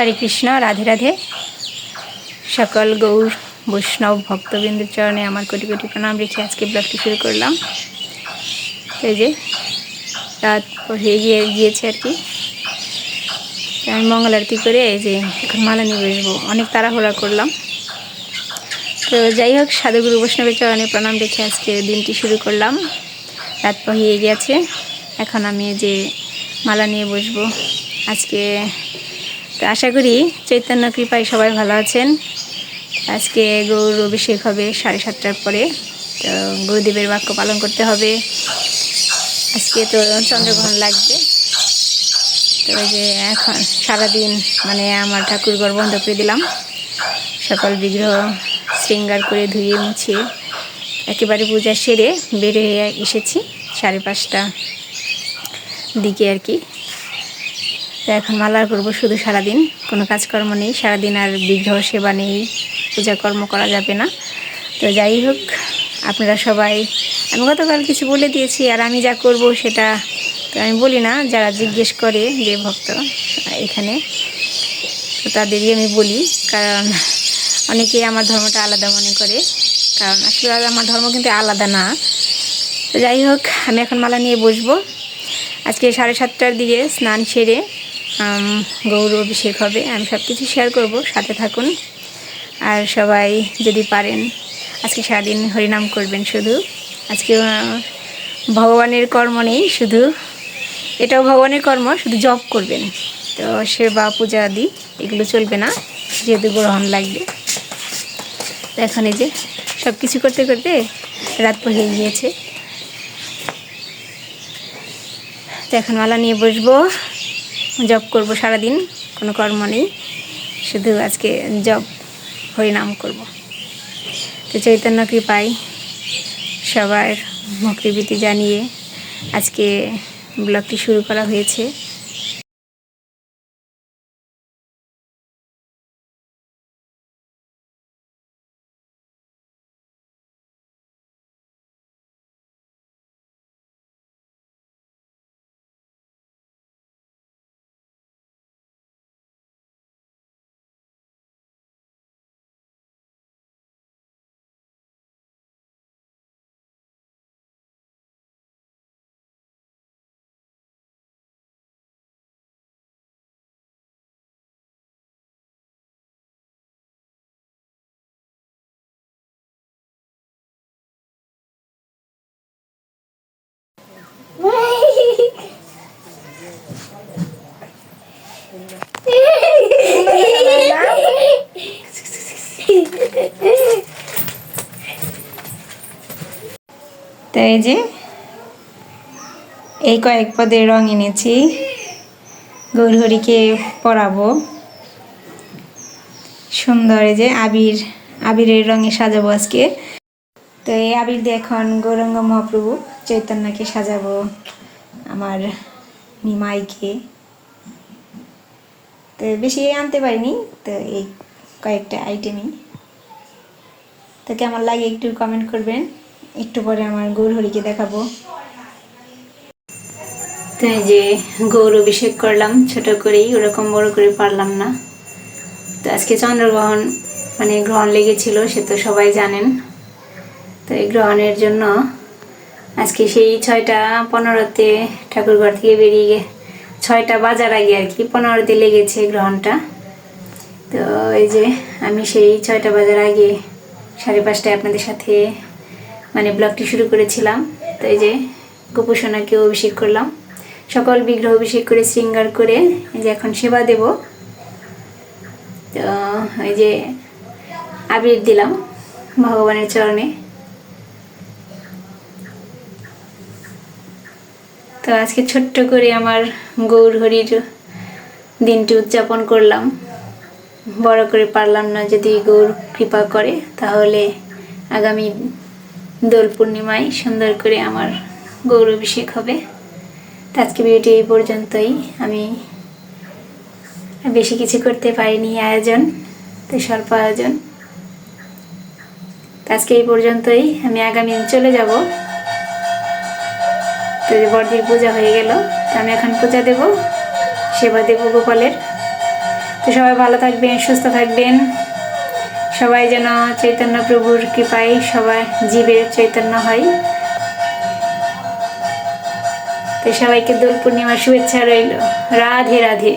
হরে কৃষ্ণ, রাধে রাধে। সকল গৌর বৈষ্ণব ভক্তবৃন্দের চরণে আমার কোটি কোটি প্রণাম রেখে আজকে ব্লগটি শুরু করলাম। তো এই যে রাত হয়ে গিয়েছে আর কি। আমি মঙ্গল আরতি করে এই যে এখন মালা নিয়ে বসবো, অনেক তাড়াহুড়া করলাম। তো যাই হোক, সাধুগুরু বৈষ্ণবের চরণে প্রণাম রেখে আজকে দিনটি শুরু করলাম। রাত হয়ে গেছে, এখন আমি যে মালা নিয়ে বসবো আজকে। তো আশা করি চৈতন্য কৃপায় সবাই ভালো আছেন। আজকে গৌর অভিষেক হবে 7:30টার পরে। তো গুরুদেবের বাক্য পালন করতে হবে। আজকে তো চন্দ্রগ্রহণ লাগবে। তো ওই যে এখন সারাদিন মানে আমার ঠাকুরঘর বন্ধ করে দিলাম। সকল বিগ্রহ শৃঙ্গার করে ধুয়ে মুছিয়ে একেবারে পূজা সেরে বের হয়ে এসেছি 5:30 দিকে আর কি। তো এখন মালা করবো শুধু, সারাদিন কোনো কাজকর্ম নেই, সারাদিন আর বিগ্রহ সেবা নেই, পূজাকর্ম করা যাবে না। তো যাই হোক, আপনারা সবাই, আমি গতকাল কিছু বলে দিয়েছি, আর আমি যা করব সেটা তো আমি বলি না। যারা জিজ্ঞেস করে যে ভক্ত এখানে, তো তাদেরই আমি বলি, কারণ অনেকেই আমার ধর্মটা আলাদা মনে করে, কারণ আসলে আমার ধর্ম কিন্তু আলাদা না। তো যাই হোক, আমি এখন মালা নিয়ে বসবো। আজকে 7:30টার দিকে স্নান সেরে গৌর অভিষেক হবে। আমি সব কিছু শেয়ার করব, সাথে থাকুন। আর সবাই যদি পারেন আজকে সারাদিন হরিনাম করবেন। শুধু আজকে ভগবানের কর্ম নেই, শুধু এটাও ভগবানের কর্ম, শুধু জপ করবেন। তো সেবা পূজা আদি এগুলো চলবে না, যেহেতু গ্রহণ লাগবে। তো এখন এই যে সব কিছু করতে করতে রাত হয়ে গিয়েছে। তো এখন মালা নিয়ে বসবো, জপ করব সারাদিন, কোনো কর্ম নেই, শুধু আজকে জপ হরিনাম করব। তো চৈতন্য কৃপায় সবার ভক্তিবৃত্তি জানিয়ে আজকে ব্লগটি শুরু করা হয়েছে। তো এই যে এই কয়েক পদের রং এনেছি, গৌরহরিকে পরাবো সুন্দর। এই যে আবিরের রঙে সাজাবো আজকে। তো এই আবির দিয়ে এখন গৌরাঙ্গ মহাপ্রভু চৈতন্যকে সাজাবো, আমার নিমাইকে। তো বেশি আনতে পারিনি, তো এই কয়েকটা আইটেমই। তো কেমন লাগে একটু কমেন্ট করবেন। একটু পরে আমার গৌরহরিকে দেখাবো। তো এই যে গৌর অভিষেক করলাম ছোট করেই, ওরকম বড় করে পারলাম না। তো আজকে চন্দ্রগ্রহণ মানে গ্রহণ লেগেছিল, সে তো সবাই জানেন। তো এই গ্রহণের জন্য আজকে সেই 6:15-তে ঠাকুরঘর থেকে বেরিয়ে 6টা বাজার আগে আর কি 15-তে লেগেছে গ্রহণটা। তো এই যে আমি সেই 6টা বাজার আগে 5:30টায় আপনাদের সাথে মানে ব্লগটি শুরু করেছিলাম। তো এই যে গোপুসোনাকেও অভিষেক করলাম, সকল বিগ্রহ অভিষেক করে শৃঙ্গার করে এই যে এখন সেবা দেব। তো এই যে আবির দিলাম ভগবানের চরণে। তো আজকে ছোট্ট করে আমার গৌরহরির দিনটি উদযাপন করলাম, বড় করে পারলাম না। যদি গৌর কৃপা করে তাহলে আগামী দোল পূর্ণিমায় সুন্দর করে আমার গৌর অভিষেক হবে। তো আজকে ভিডিওটি এই পর্যন্তই, আমি বেশি কিছু করতে পারিনি, আয়োজন তো স্বল্প আয়োজন। আজকে এই পর্যন্তই, আমি আগামী দিন চলে যাব। তো বড়দির পূজা হয়ে গেল, তো আমি এখন পূজা দেব, সেবা দেব গোপালের। তো সবাই ভালো থাকবেন, সুস্থ থাকবেন। সবাই যেন চৈতন্য প্রভুর কৃপায় সবাই জীবের চৈতন্য হয়। তো সবাইকে দোল পূর্ণিমার শুভেচ্ছা রইল। রাধে রাধে।